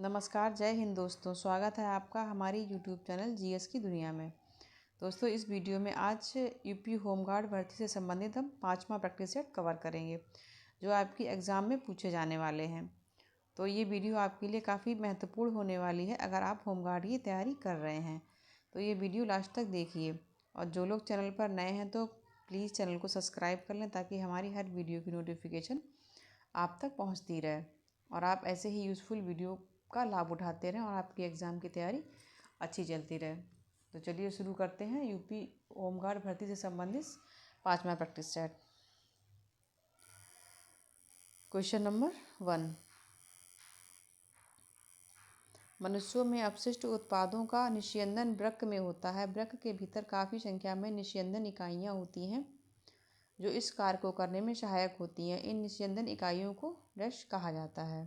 नमस्कार, जय हिंद दोस्तों। स्वागत है आपका हमारी यूट्यूब चैनल जीएस की दुनिया में। दोस्तों, इस वीडियो में आज यूपी होमगार्ड भर्ती से संबंधित हम 5वां प्रैक्टिस सेट कवर करेंगे जो आपकी एग्ज़ाम में पूछे जाने वाले हैं। तो ये वीडियो आपके लिए काफ़ी महत्वपूर्ण होने वाली है अगर आप होमगार्ड की तैयारी कर रहे हैं। तो ये वीडियो लास्ट तक देखिए, और जो लोग चैनल पर नए हैं तो प्लीज़ चैनल को सब्सक्राइब कर लें ताकि हमारी हर वीडियो की नोटिफिकेशन आप तक पहुँचती रहे और आप ऐसे ही यूज़फुल वीडियो का लाभ उठाते रहें और आपकी एग्ज़ाम की तैयारी अच्छी चलती रहे। तो चलिए शुरू करते हैं यूपी होमगार्ड भर्ती से संबंधित 5वां प्रैक्टिस सेट। क्वेश्चन नंबर 1, मनुष्यों में अपशिष्ट उत्पादों का निस्यंदन वृक्क में होता है। वृक्क के भीतर काफ़ी संख्या में निस्यंदन इकाइयाँ होती हैं जो इस कार्य को करने में सहायक होती हैं। इन निस्यंदन इकाइयों को रस कहा जाता है।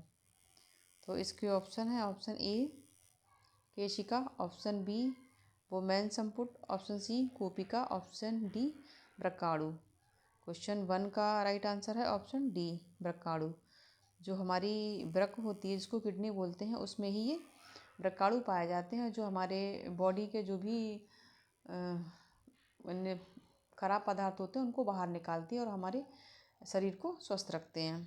तो इसके ऑप्शन है ऑप्शन ए केशिका, ऑप्शन बी वोमेन संपुट, ऑप्शन सी कोपिका, ऑप्शन डी वृक्काणु। क्वेश्चन 1 का राइट आंसर है ऑप्शन डी वृक्काणु। जो हमारी वृक्क होती है जिसको किडनी बोलते हैं उसमें ही ये वृक्काणु पाए जाते हैं जो हमारे बॉडी के जो भी खराब पदार्थ होते हैं उनको बाहर निकालती है और हमारे शरीर को स्वस्थ रखते हैं।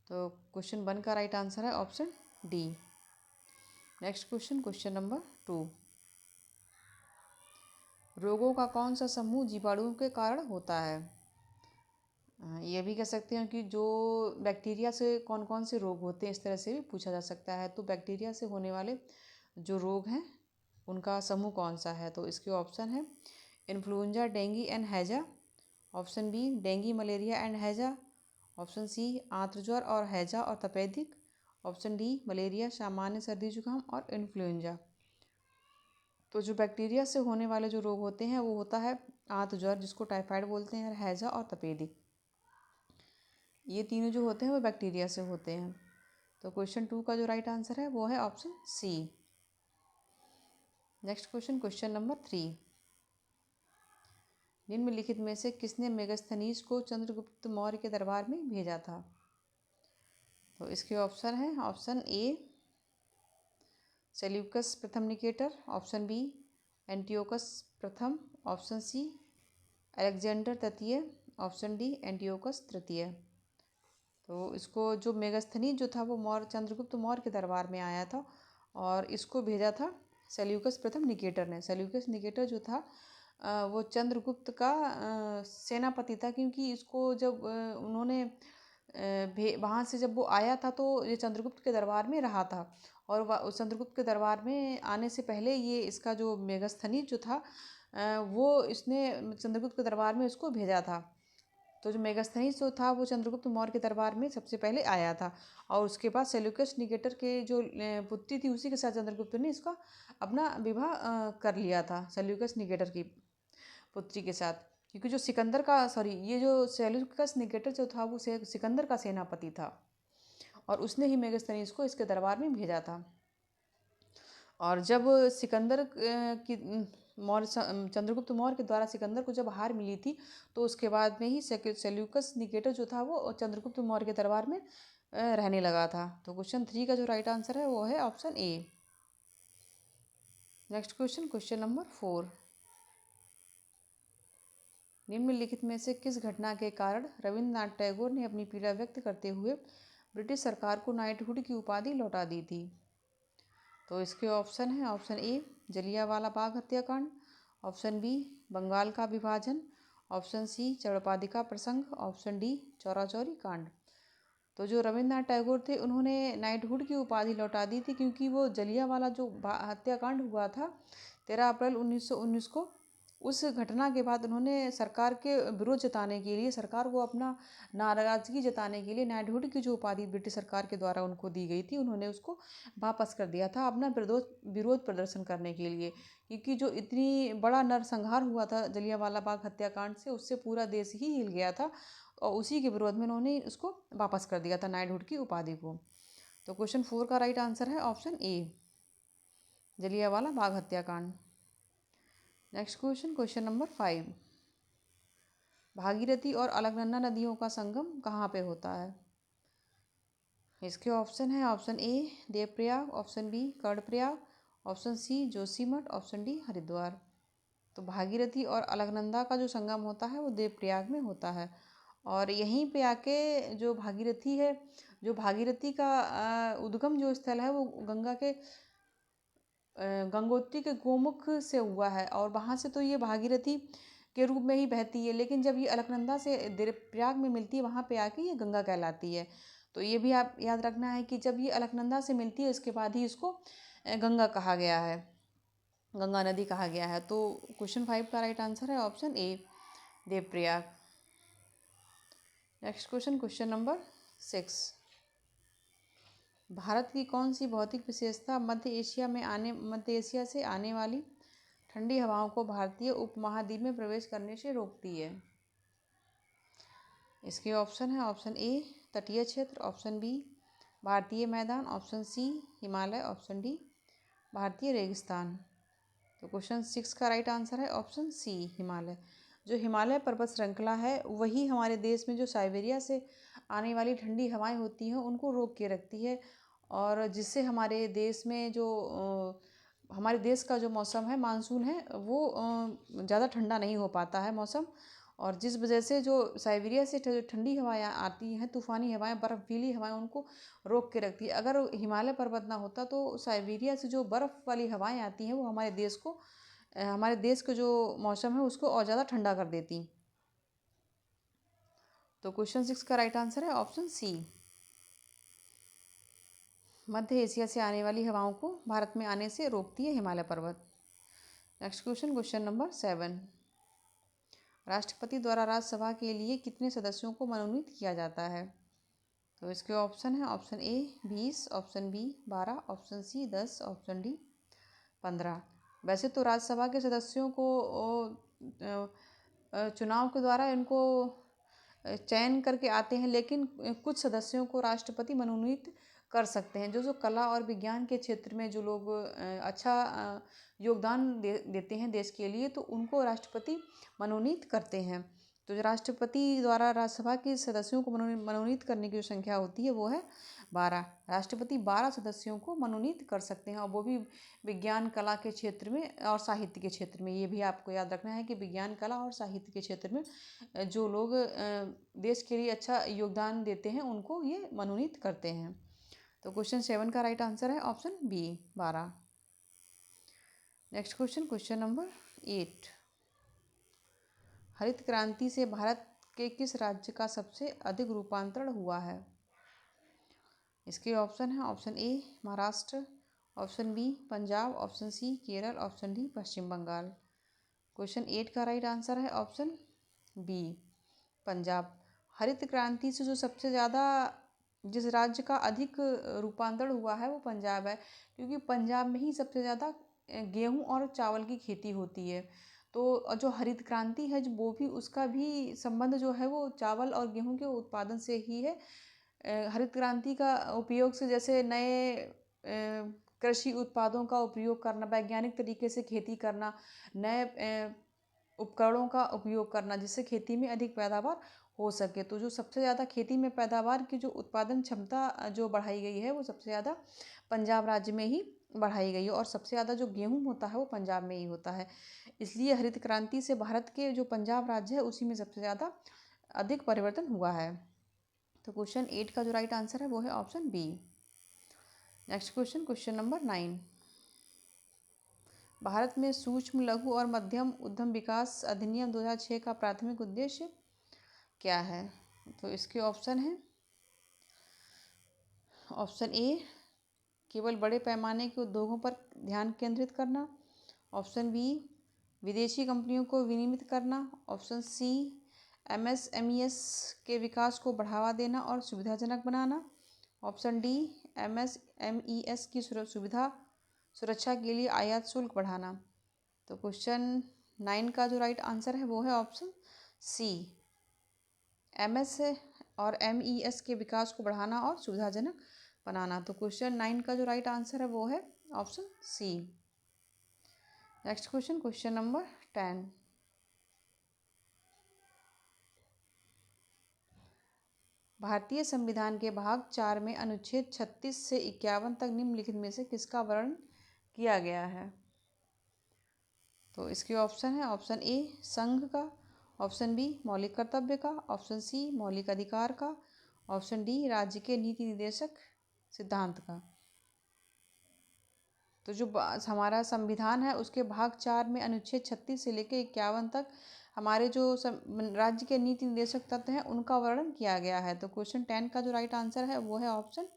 तो क्वेश्चन 1 का राइट आंसर है option D. Next question, question number 2, रोगों का कौन सा समूह जीवाणुओं के कारण होता है? ये भी कह सकते हैं कि जो बैक्टीरिया से कौन कौन से रोग होते हैं, इस तरह से भी पूछा जा सकता है। तो बैक्टीरिया से होने वाले जो रोग हैं उनका समूह कौन सा है? तो इसके ऑप्शन है इन्फ्लुएंजा, डेंगू एंड हैजा, option B dengue, malaria and हैजा, ऑप्शन सी आंत्रज्वर और हैजा और तपेदिक, ऑप्शन डी मलेरिया, सामान्य सर्दी जुकाम और इन्फ्लुएंजा। तो जो बैक्टीरिया से होने वाले जो रोग होते हैं वो होता है आंत्रज्वर जिसको टाइफाइड बोलते हैं, हैजा और तपेदिक। ये तीनों जो होते हैं वो बैक्टीरिया से होते हैं। तो क्वेश्चन 2 का जो राइट आंसर है वो है option C. Next question, question number 3, निम्नलिखित में से किसने मेगास्थनीज को चंद्रगुप्त मौर्य के दरबार में भेजा था? तो इसके ऑप्शन है ऑप्शन ए सेल्यूकस प्रथम निकेटर, ऑप्शन बी एंटियोकस प्रथम, ऑप्शन सी अलेक्जेंडर तृतीय, ऑप्शन डी एंटियोकस तृतीय। तो इसको जो मेगास्थनीज जो था वो चंद्रगुप्त मौर्य के दरबार में आया था और इसको भेजा था सेल्यूकस प्रथम निकेटर ने। सेल्यूकस निकेटर जो था वो चंद्रगुप्त का सेनापति था, क्योंकि इसको जब उन्होंने वहाँ से जब वो आया था तो ये चंद्रगुप्त के दरबार में रहा था और चंद्रगुप्त के दरबार में आने से पहले ये इसका जो मेगास्थनीज जो था वो इसने चंद्रगुप्त के दरबार में इसको भेजा था। तो जो मेगास्थनीज जो था वो चंद्रगुप्त मौर्य के दरबार में सबसे पहले आया था और उसके बाद सेल्यूकस निकेटर के जो पुत्री थी उसी के साथ चंद्रगुप्त ने इसका अपना विवाह कर लिया था सेल्यूकस निकेटर की पुत्री के साथ। क्योंकि जो सिकंदर का ये जो सेल्यूकस निकेटर जो था वो सिकंदर का सेनापति था और उसने ही मेगास्थनीज को इसके दरबार में भेजा था। और जब सिकंदर की चंद्रगुप्त मौर्य के द्वारा सिकंदर को जब हार मिली थी तो उसके बाद में ही सेल्यूकस निकेटर जो था वो चंद्रगुप्त मौर्य के दरबार में रहने लगा था। तो क्वेश्चन 3 का जो राइट आंसर है वो है ऑप्शन ए। नेक्स्ट क्वेश्चन, क्वेश्चन नंबर 4, निम्नलिखित में से किस घटना के कारण रविन्द्रनाथ टैगोर ने अपनी पीड़ा व्यक्त करते हुए ब्रिटिश सरकार को नाइटहुड की उपाधि लौटा दी थी? तो इसके ऑप्शन है ऑप्शन ए जलियांवाला बाग हत्याकांड, ऑप्शन बी बंगाल का विभाजन, ऑप्शन सी चौड़पादिका प्रसंग, ऑप्शन डी चौराचौरी कांड। तो जो रविन्द्रनाथ टैगोर थे उन्होंने नाइटहुड की उपाधि लौटा दी थी क्योंकि वो जलियांवाला जो हत्याकांड हुआ था 13 अप्रैल 1919 को, उस घटना के बाद उन्होंने सरकार के विरोध जताने के लिए, सरकार को अपना नाराज़गी जताने के लिए नाइटहुड की जो उपाधि ब्रिटिश सरकार के द्वारा उनको दी गई थी उन्होंने उसको वापस कर दिया था अपना विरोध प्रदर्शन करने के लिए। क्योंकि जो इतनी बड़ा नरसंहार हुआ था जलियांवाला बाग हत्याकांड से, उससे पूरा देश ही हिल गया था और उसी के विरोध में उन्होंने उसको वापस कर दिया था नाइटहुड की उपाधि को। तो क्वेश्चन 4 का राइट आंसर है ऑप्शन ए जलियांवाला बाग हत्याकांड। Next question, question number 5, Bhagirathi और अलकनंदा नदियों का संगम कहाँ पे होता है? इसके ऑप्शन है option A Devprayag, option B Karnaprayag, option C Joshimath, option D Haridwar. तो भागीरथी और अलकनंदा का जो संगम होता है वो देवप्रयाग में होता है। और यहीं पे आके जो भागीरथी है, जो भागीरथी का उद्गम जो स्थल है वो गंगा के गंगोत्री के गोमुख से हुआ है और वहाँ से तो ये भागीरथी के रूप में ही बहती है, लेकिन जब ये अलकनंदा से देवप्रयाग में मिलती है वहाँ पे आके ये गंगा कहलाती है। तो ये भी आप याद रखना है कि जब ये अलकनंदा से मिलती है उसके बाद ही इसको गंगा कहा गया है, गंगा नदी कहा गया है। तो क्वेश्चन 5 का राइट आंसर है option A Devprayag. Next question, question number 6। Bharat की कौन सी भौतिक विशेषता मध्य एशिया से आने वाली ठंडी हवाओं को भारतीय उपमहाद्वीप में प्रवेश करने से रोकती है? इसके ऑप्शन है ऑप्शन ए तटीय क्षेत्र, ऑप्शन बी भारतीय मैदान, option C Himalaya, option D भारतीय रेगिस्तान। तो क्वेश्चन 6 का राइट आंसर है ऑप्शन सी हिमालय। जो हिमालय पर्वत श्रृंखला है वही हमारे देश में जो साइबेरिया से आने वाली ठंडी हवाएं होती हैं उनको रोक के रखती है, और जिससे हमारे देश में जो हमारे देश का जो मौसम है मानसून है वो ज़्यादा ठंडा नहीं हो पाता है मौसम। और जिस वजह से जो साइबेरिया से जो ठंडी हवाएं आती हैं, तूफ़ानी हवाएं, बर्फ़ीली हवाएं, उनको रोक के रखती है। अगर हिमालय पर्वत ना होता तो साइबेरिया से जो बर्फ़ वाली हवाएं आती हैं वो हमारे देश का जो मौसम है उसको और ज़्यादा ठंडा कर देती। तो क्वेश्चन 6 का राइट आंसर है ऑप्शन सी, मध्य एशिया से आने वाली हवाओं को भारत में आने से रोकती है हिमालय पर्वत। Next question, question number 7। राष्ट्रपति द्वारा राज्यसभा के लिए कितने सदस्यों को मनोनीत किया जाता है? तो इसके ऑप्शन है option A 20, option B 12, option C 10, option D 15। वैसे तो राज्यसभा के सदस्यों को चुनाव के द्वारा इनको चयन करके आते हैं, लेकिन कुछ सदस्यों को राष्ट्रपति मनोनीत कर सकते हैं। जो जो कला और विज्ञान के क्षेत्र में जो लोग अच्छा योगदान देते हैं देश के लिए, तो उनको राष्ट्रपति मनोनीत करते हैं। तो जो राष्ट्रपति द्वारा राज्यसभा के सदस्यों को मनोनीत करने की जो संख्या होती है वो है 12। राष्ट्रपति 12 सदस्यों को मनोनीत कर सकते हैं, और वो भी विज्ञान कला के क्षेत्र में और साहित्य के क्षेत्र में। ये भी आपको याद रखना है कि विज्ञान कला और साहित्य के क्षेत्र में जो लोग देश के लिए अच्छा योगदान देते हैं उनको ये मनोनीत करते हैं। तो क्वेश्चन 7 का राइट आंसर है option B 12। Next question, question number 8। हरित क्रांति से भारत के किस राज्य का सबसे अधिक रूपांतरण हुआ है? इसके ऑप्शन है option A Maharashtra, option B Punjab, option C Kerala, option D Pashchim Bangal. Question 8 का राइट आंसर है ऑप्शन बी पंजाब। हरित क्रांति से जो सबसे ज़्यादा जिस राज्य का अधिक रूपांतरण हुआ है वो पंजाब है, क्योंकि पंजाब में ही सबसे ज़्यादा गेहूं और चावल की खेती होती है। तो जो हरित क्रांति है जो वो भी उसका भी संबंध जो है वो चावल और गेहूं के उत्पादन से ही है। हरित क्रांति का उपयोग से जैसे नए कृषि उत्पादों का उपयोग करना, वैज्ञानिक तरीके से खेती करना, नए उपकरणों का उपयोग करना जिससे खेती में अधिक पैदावार हो सके। तो जो सबसे ज़्यादा खेती में पैदावार की जो उत्पादन क्षमता जो बढ़ाई गई है वो सबसे ज़्यादा पंजाब राज्य में ही बढ़ाई गई है, और सबसे ज़्यादा जो गेहूं होता है वो पंजाब में ही होता है। इसलिए हरित क्रांति से भारत के जो पंजाब राज्य है उसी में सबसे ज़्यादा अधिक परिवर्तन हुआ है। तो क्वेश्चन 8 का जो राइट आंसर है वो है option B. Next question, question number 9। Bharat में सूक्ष्म लघु और मध्यम उद्यम विकास अधिनियम 2006 का प्राथमिक उद्देश्य क्या है? तो इसके ऑप्शन है ऑप्शन ए केवल बड़े पैमाने के उद्योगों पर ध्यान केंद्रित करना, ऑप्शन बी विदेशी कंपनियों को विनियमित करना, ऑप्शन सी एमएसएमईएस के विकास को बढ़ावा देना और सुविधाजनक बनाना, ऑप्शन डी एमएसएमईएस की सुरक्षा के लिए आयात शुल्क बढ़ाना। तो क्वेश्चन 9 का जो राइट आंसर है वो है ऑप्शन सी एमएस और एमईएस के विकास को बढ़ाना और सुविधाजनक बनाना। तो क्वेश्चन 9 का जो राइट आंसर है वो है option C. Next question, question number 10। भारतीय संविधान के भाग 4 में अनुच्छेद 36 से 51 तक निम्नलिखित में से किसका वर्णन किया गया है? तो इसके ऑप्शन है, ऑप्शन ए संघ का, ऑप्शन बी मौलिक कर्तव्य का, ऑप्शन सी मौलिक अधिकार का, ऑप्शन डी राज्य के नीति निर्देशक सिद्धांत का। तो जो हमारा संविधान है उसके भाग 4 में अनुच्छेद 36 से लेकर 51 तक हमारे जो राज्य के नीति निर्देशक तत्व हैं उनका वर्णन किया गया है। तो क्वेश्चन 10 का जो राइट आंसर है वो है ऑप्शन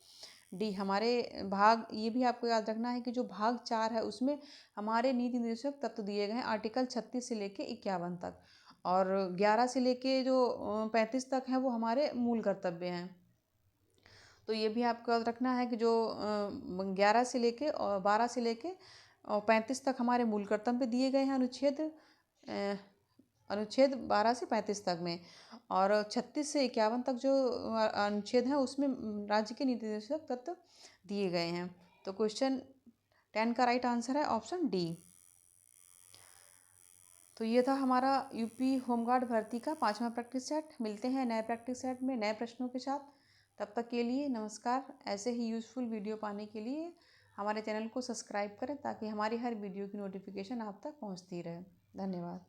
डी। हमारे भाग, ये भी आपको याद रखना है कि जो भाग 4 है उसमें हमारे नीति निर्देशक तत्व दिए गए हैं आर्टिकल 36 से लेके 51 तक, और 11 से लेके जो 35 तक है वो हमारे मूल कर्तव्य हैं। तो ये भी आपको याद रखना है कि जो 11 से लेके और 12 से लेके और 35 तक हमारे मूल कर्तव्य दिए गए हैं अनुच्छेद 12 से 35 तक में, और 36 से 51 तक जो अनुच्छेद है उसमें राज्य के नीति निर्देशक तत्व दिए गए हैं। तो क्वेश्चन 10 का राइट आंसर है ऑप्शन डी। तो ये था हमारा यूपी होमगार्ड भर्ती का 5वां प्रैक्टिस सेट। मिलते हैं नए प्रैक्टिस सेट में नए प्रश्नों के साथ। तब तक के लिए नमस्कार। ऐसे ही यूज़फुल वीडियो पाने के लिए हमारे चैनल को सब्सक्राइब करें ताकि हमारी हर वीडियो की नोटिफिकेशन आप तक पहुंचती रहे। धन्यवाद।